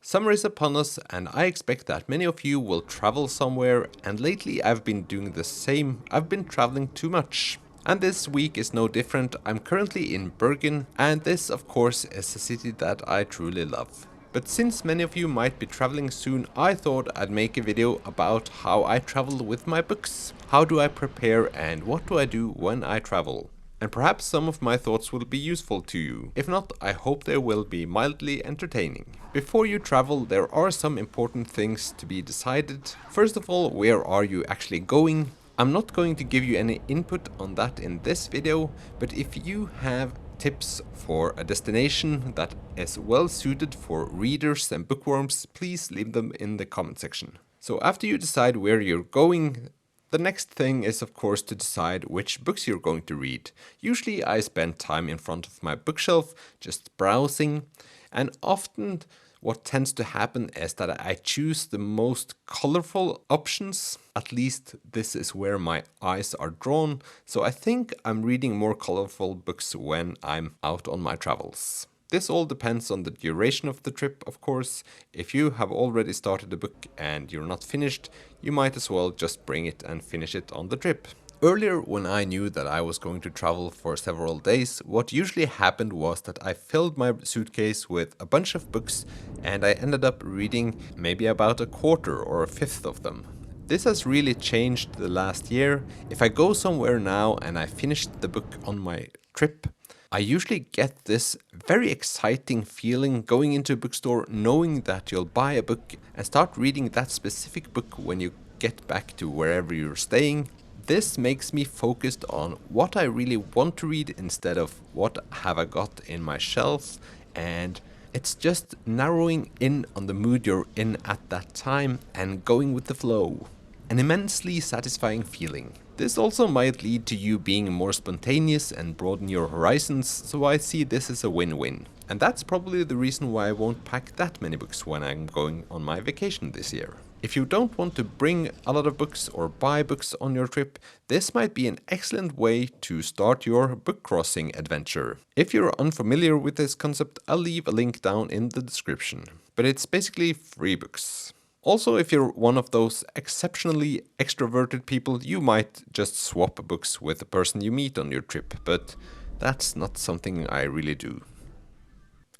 Summer is upon us, and I expect that many of you will travel somewhere, and lately I've been doing the same. I've been traveling too much. And this week is no different. I'm currently in Bergen, and this, of course, is a city that I truly love. But since many of you might be traveling soon, I thought I'd make a video about how I travel with my books. How do I prepare and what do I do when I travel? And perhaps some of my thoughts will be useful to you. If not, I hope they will be mildly entertaining. Before you travel, there are some important things to be decided. First of all, where are you actually going? I'm not going to give you any input on that in this video, but if you have tips for a destination that is well suited for readers and bookworms, please leave them in the comment section. So after you decide where you're going, the next thing is of course to decide which books you're going to read. Usually I spend time in front of my bookshelf just browsing, and often what tends to happen is that I choose the most colorful options. At least this is where my eyes are drawn, so I think I'm reading more colorful books when I'm out on my travels. This all depends on the duration of the trip, of course. If you have already started a book and you're not finished, you might as well just bring it and finish it on the trip. Earlier, when I knew that I was going to travel for several days, what usually happened was that I filled my suitcase with a bunch of books and I ended up reading maybe about a quarter or a fifth of them. This has really changed the last year. If I go somewhere now and I finished the book on my trip, I usually get this very exciting feeling going into a bookstore knowing that you'll buy a book and start reading that specific book when you get back to wherever you're staying. This makes me focused on what I really want to read instead of what have I got in my shelves, and it's just narrowing in on the mood you're in at that time and going with the flow. An immensely satisfying feeling. This also might lead to you being more spontaneous and broaden your horizons, so I see this as a win-win. And that's probably the reason why I won't pack that many books when I'm going on my vacation this year. If you don't want to bring a lot of books or buy books on your trip, this might be an excellent way to start your book crossing adventure. If you're unfamiliar with this concept, I'll leave a link down in the description. But it's basically free books. Also, if you're one of those exceptionally extroverted people, you might just swap books with the person you meet on your trip, but that's not something I really do.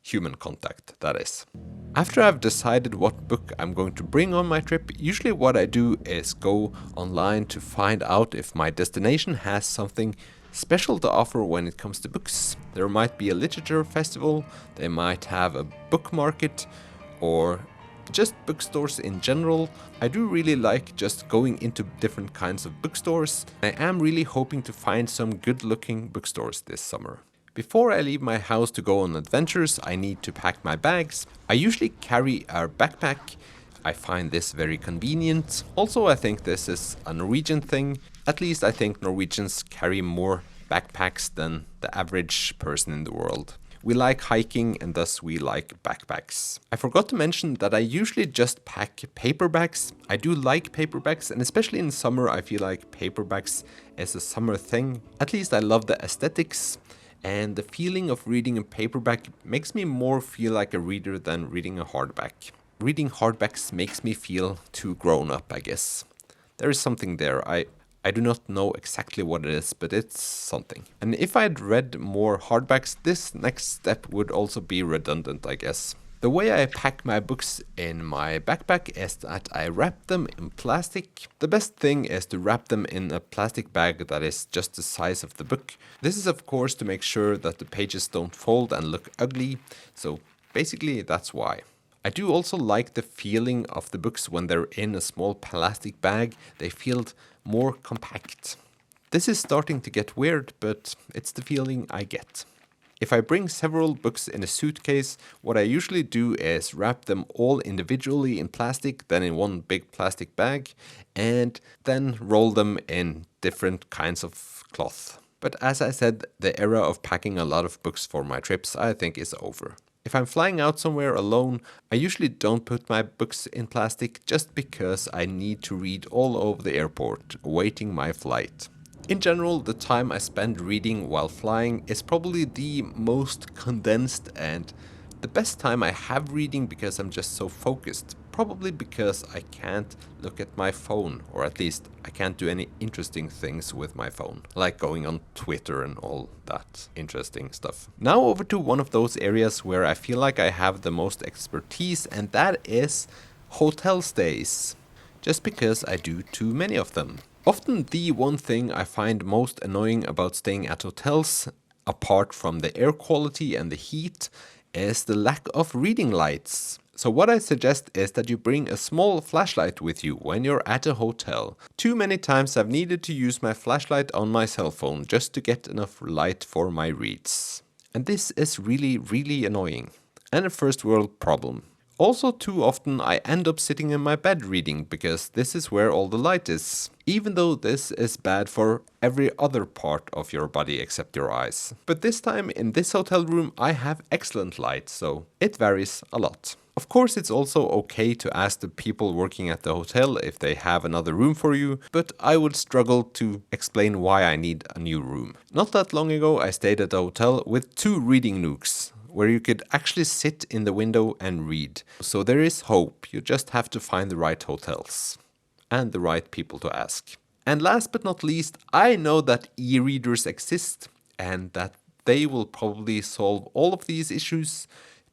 Human contact, that is. After I've decided what book I'm going to bring on my trip, usually what I do is go online to find out if my destination has something special to offer when it comes to books. There might be a literature festival, they might have a book market, or just bookstores in general. I do really like just going into different kinds of bookstores. I am really hoping to find some good looking bookstores this summer. Before I leave my house to go on adventures, I need to pack my bags. I usually carry a backpack. I find this very convenient. Also, I think this is a Norwegian thing. At least I think Norwegians carry more backpacks than the average person in the world. We like hiking and thus we like backpacks. I forgot to mention that I usually just pack paperbacks. I do like paperbacks, and especially in summer I feel like paperbacks is a summer thing. At least I love the aesthetics, and the feeling of reading a paperback makes me more feel like a reader than reading a hardback. Reading hardbacks makes me feel too grown up, I guess. There is something there. I do not know exactly what it is, but it's something. And if I had read more hardbacks, this next step would also be redundant, I guess. The way I pack my books in my backpack is that I wrap them in plastic. The best thing is to wrap them in a plastic bag that is just the size of the book. This is of course to make sure that the pages don't fold and look ugly, so basically that's why. I do also like the feeling of the books when they're in a small plastic bag. They feel more compact. This is starting to get weird, but it's the feeling I get. If I bring several books in a suitcase, what I usually do is wrap them all individually in plastic, then in one big plastic bag, and then roll them in different kinds of cloth. But as I said, the era of packing a lot of books for my trips I think is over. If I'm flying out somewhere alone, I usually don't put my books in plastic just because I need to read all over the airport, awaiting my flight. In general, the time I spend reading while flying is probably the most condensed and the best time I have reading because I'm just so focused. Probably because I can't look at my phone, or at least I can't do any interesting things with my phone, like going on Twitter and all that interesting stuff. Now over to one of those areas where I feel like I have the most expertise, and that is hotel stays. Just because I do too many of them. Often the one thing I find most annoying about staying at hotels, apart from the air quality and the heat, is the lack of reading lights. So what I suggest is that you bring a small flashlight with you when you're at a hotel. Too many times I've needed to use my flashlight on my cell phone just to get enough light for my reads. And this is really annoying. And a first world problem. Also, too often I end up sitting in my bed reading because this is where all the light is, even though this is bad for every other part of your body except your eyes. But this time in this hotel room I have excellent light, so it varies a lot. Of course, it's also okay to ask the people working at the hotel if they have another room for you, but I would struggle to explain why I need a new room. Not that long ago I stayed at a hotel with 2 reading nooks, where you could actually sit in the window and read. So there is hope, you just have to find the right hotels and the right people to ask. And last but not least, I know that e-readers exist and that they will probably solve all of these issues,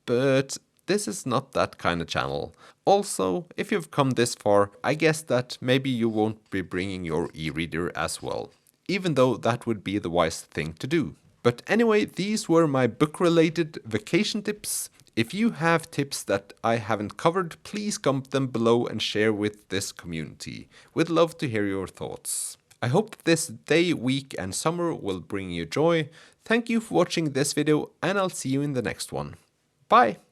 but this is not that kind of channel. Also, if you've come this far, I guess that maybe you won't be bringing your e-reader as well, even though that would be the wise thing to do. But anyway, these were my book-related vacation tips. If you have tips that I haven't covered, please comment them below and share with this community. We'd love to hear your thoughts. I hope this day, week and summer will bring you joy. Thank you for watching this video and I'll see you in the next one. Bye!